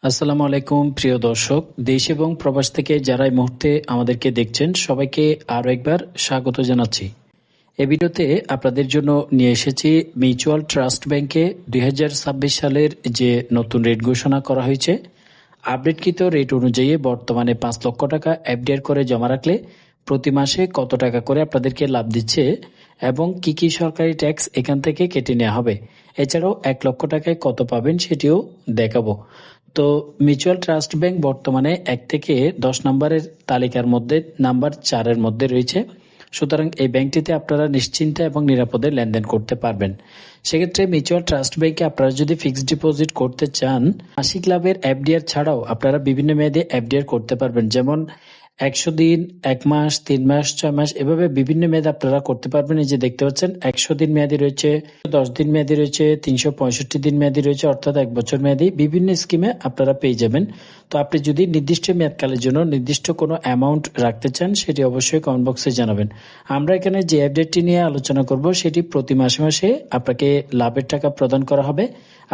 আসসালামু আলাইকুম প্রিয় দর্শক, দেশ এবং প্রবাস থেকে যারা এই মুহূর্তে আমাদেরকে দেখছেন সবাইকে আরও একবার স্বাগত জানাচ্ছি। এই ভিডিওতে আপনাদের জন্য নিয়ে এসেছি মিউচুয়াল ট্রাস্ট ব্যাংকে 2026 সালের যে নতুন রেট ঘোষণা করা হয়েছে, আপডেটকৃত রেট অনুযায়ী বর্তমানে 5 লক্ষ টাকা এফডিআর করে জমা রাখলে প্রতি মাসে কত টাকা করে আপনাদেরকে লাভ দিচ্ছে এবং কি কি সরকারি ট্যাক্স এখান থেকে কেটে নেওয়া হবে, এছাড়াও 1 লক্ষ টাকায় কত পাবেন সেটিও দেখাবো। তো মিউচুয়াল ট্রাস্ট ব্যাংক বর্তমানে 1 থেকে 10 নম্বরের তালিকার মধ্যে নাম্বার 4-এর মধ্যে রয়েছে। সুতরাং এই ব্যাংকটিতে আপনারা নিশ্চিন্তে এবং নিরাপদে লেনদেন করতে পারবেন। সেক্ষেত্রে মিউচুয়াল ট্রাস্ট ব্যাংকে আপনারা যদি ফিক্সড ডিপোজিট করতে চান, মাসিক লাভের এফডিআর ছাড়াও আপনারা বিভিন্ন মেয়াদে এফডিআর করতে পারবেন, যেমন 100 দিন, 1 মাস, 3 মাস, 6 মাস, এভাবে বিভিন্ন মেয়াদে আপনারা করতে পারবেন। এই যে দেখতে পাচ্ছেন 100 দিন মেয়াদি রয়েছে, 10 দিন মেয়াদি রয়েছে, 365 দিন মেয়াদি রয়েছে, অর্থাৎ 1 বছর মেয়াদি বিভিন্ন স্কিমে আপনারা পেয়ে যাবেন। তো আপনি যদি নির্দিষ্ট মেয়াদকালের জন্য নির্দিষ্ট কোনো অ্যামাউন্ট রাখতে চান সেটি অবশ্যই কমেন্ট বক্সে জানাবেন। আমরা এখানে যে আপডেটটি নিয়ে আলোচনা করব সেটি প্রতি মাসে মাসে আপনাকে লাভের টাকা প্রদান করা হবে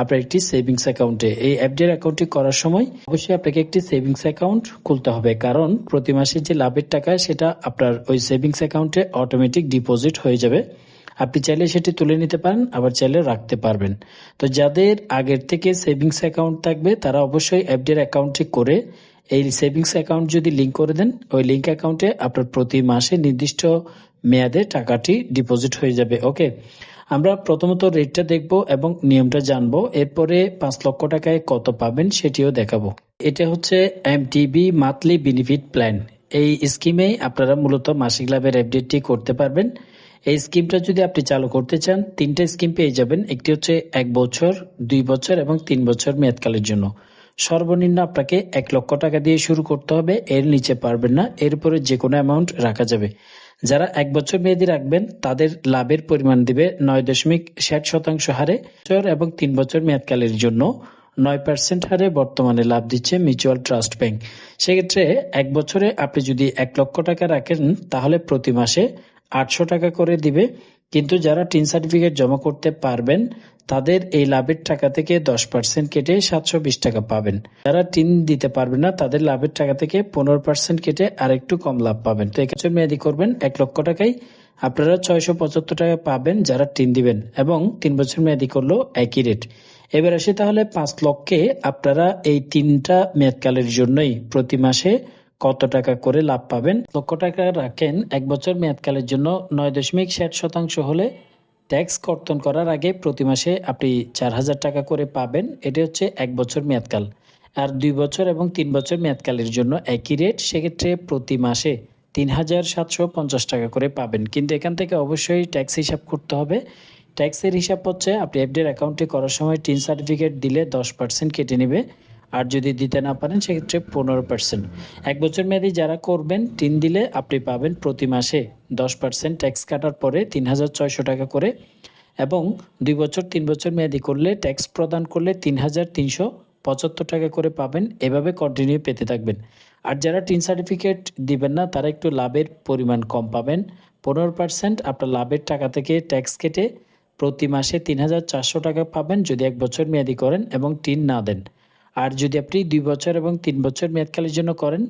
আপনার একটি সেভিংস অ্যাকাউন্টে। এই এফডিআর অ্যাকাউন্টটি করার সময় অবশ্যই আপনাকে একটি সেভিংস অ্যাকাউন্ট খুলতে হবে, কারণ প্রতি মাসে যে লাভের টাকা সেটা আপনার ওই সেভিংস অ্যাকাউন্টে অটোমেটিক ডিপোজিট হয়ে যাবে। আপনি চাইলে সেটি তুলে নিতে পারেন, আবার চাইলে রাখতে পারবেন। তো যাদের আগের থেকে সেভিংস অ্যাকাউন্ট থাকবে তারা অবশ্যই এফডিআর অ্যাকাউন্টটি করে এই সেভিংস অ্যাকাউন্ট যদি লিঙ্ক করে দেন, ওই লিঙ্ক অ্যাকাউন্টে আপনার প্রতি মাসে নির্দিষ্ট মেয়াদে টাকাটি ডিপোজিট হয়ে যাবে। ওকে, আমরা প্রথমত রেটটা দেখব এবং নিয়মটা জানবো, এরপরে 5 লক্ষ টাকায় কত পাবেন সেটিও দেখাবো। এটা হচ্ছে এমটিবি মান্থলি বেনিফিট প্ল্যান। এই স্কিমে আপনারা মূলত মাসিক লাভের এফডিটি করতে পারবেন। এই স্কিমটা যদি আপনি চালু করতে চান, 3টা স্কিম পেয়ে যাবেন। একটি হচ্ছে 1 বছর, 2 বছর এবং 3 বছর মেয়াদকালের জন্য। সর্বনিম্ন আপনাকে 1 লক্ষ টাকা দিয়ে শুরু করতে হবে, এর নিচে পারবেন না। এরপরে যে কোনো অ্যামাউন্ট রাখা যাবে। যারা 1 বছর মেয়াদি রাখবেন তাদের লাভের পরিমাণ দিবে 9.60% হারে এবং 3 বছর মেয়াদকালের জন্য 9% হারে বর্তমানে লাভ দিচ্ছে মিউচুয়াল ট্রাস্ট ব্যাংক। সেক্ষেত্রে 1 বছরে আপনি যদি 1 লক্ষ টাকা রাখেন তাহলে প্রতি মাসে 800 টাকা করে দিবে। কিন্তু যারা টিন সার্টিফিকেট জমা করতে পারবেন তাদের এই লাভের টাকা থেকে 10% কেটে 720 টাকা পাবেন। যারা টিন দিতে পারবেন না তাদের লাভের টাকা থেকে 15% কেটে আরেকটু কম লাভ পাবেন। তো 1 বছর মেয়াদি করবেন 1 লক্ষ টাকায় আপনারা 675 টাকা পাবেন যারা টিন দিবেন, এবং 3 বছর মেয়াদি করলেও একই রেট। এবার আসি তাহলে 5 লক্ষে আপনারা এই 3টা মেয়াদকালের জন্যই প্রতি মাসে কত টাকা করে লাভ পাবেন। লক্ষ টাকা রাখেন 1 বছর মেয়াদকালের জন্য 9.60% হলে ট্যাক্স কর্তন করার আগে প্রতি মাসে আপনি 4000 টাকা করে পাবেন। এটা হচ্ছে 1 বছর মেয়াদকাল। আর 2 বছর এবং 3 বছর মেয়াদকালের জন্য একই রেট, সেক্ষেত্রে প্রতি মাসে 3750 টাকা করে পাবেন। কিন্তু এখান থেকে অবশ্যই ট্যাক্স হিসাব করতে হবে। ট্যাক্সের হিসাব হচ্ছে আপনি এফডিআর অ্যাকাউন্টে করার সময় টিন সার্টিফিকেট দিলে 10% কেটে নেবে, আর যদি দিতে না পারেন সেক্ষেত্রে 15%। 1 বছর মেয়াদি যারা করবেন টিন দিলে আপনি পাবেন প্রতি মাসে 10% ট্যাক্স কাটার পরে 3600 টাকা করে, এবং 2 বছর 3 বছর মেয়াদি করলে ট্যাক্স প্রদান করলে 3375 টাকা করে পাবেন। এভাবে কন্টিনিউ পেতে থাকবেন। আর যারা টিন সার্টিফিকেট দিবেন না তারা একটু লাভের পরিমাণ কম পাবেন। 15% আপনার লাভের টাকা থেকে ট্যাক্স কেটে প্রতি মাসে 3400 টাকা পাবেন যদি 1 বছর মেয়াদি করেন এবং টিন না দেন। আর যদি আপনি 2 বছর এবং 3 বছর মেয়াদকালের জন্য করেন,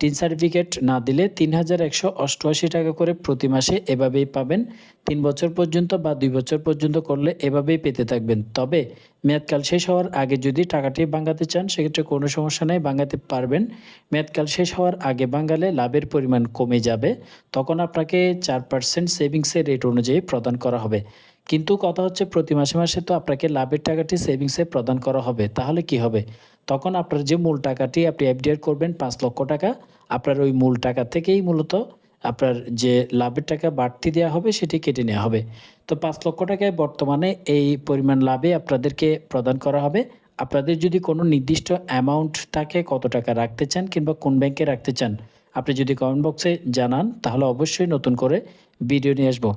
টিন সার্টিফিকেট না দিলে 3188 টাকা করে প্রতি মাসে এভাবেই পাবেন। 3 বছর পর্যন্ত বা 2 বছর পর্যন্ত করলে এভাবেই পেতে থাকবেন। তবে মেয়াদকাল শেষ হওয়ার আগে যদি টাকাটি ভাঙাতে চান সেক্ষেত্রে কোনো সমস্যা নেই, ভাঙাতে পারবেন। মেয়াদকাল শেষ হওয়ার আগে ভাঙালে লাভের পরিমাণ কমে যাবে, তখন আপনাকে 4% সেভিংসের রেট অনুযায়ী প্রদান করা হবে। কিন্তু কথা হচ্ছে প্রতি মাসে মাসে তো আপনাকে লাভের টাকাটি সেভিংসে প্রদান করা হবে, তাহলে কি হবে? তখন আপনার যে মূল টাকাটি আপনি এফডিআর করবেন 5 লক্ষ টাকা, আপনার ওই মূল টাকা থেকেই মূলত আপনার যে লাভের টাকা বাড়তি দেওয়া হবে সেটি কেটে নেওয়া হবে। তো 5 লক্ষ টাকায় বর্তমানে এই পরিমাণ লাভে আপনাদেরকে প্রদান করা হবে। আপনাদের যদি কোনো নির্দিষ্ট অ্যামাউন্ট থাকে, কত টাকা রাখতে চান কিংবা কোন ব্যাংকে রাখতে চান, আপনি যদি কমেন্ট বক্সে জানান তাহলে অবশ্যই নতুন করে ভিডিও নিয়ে আসবো।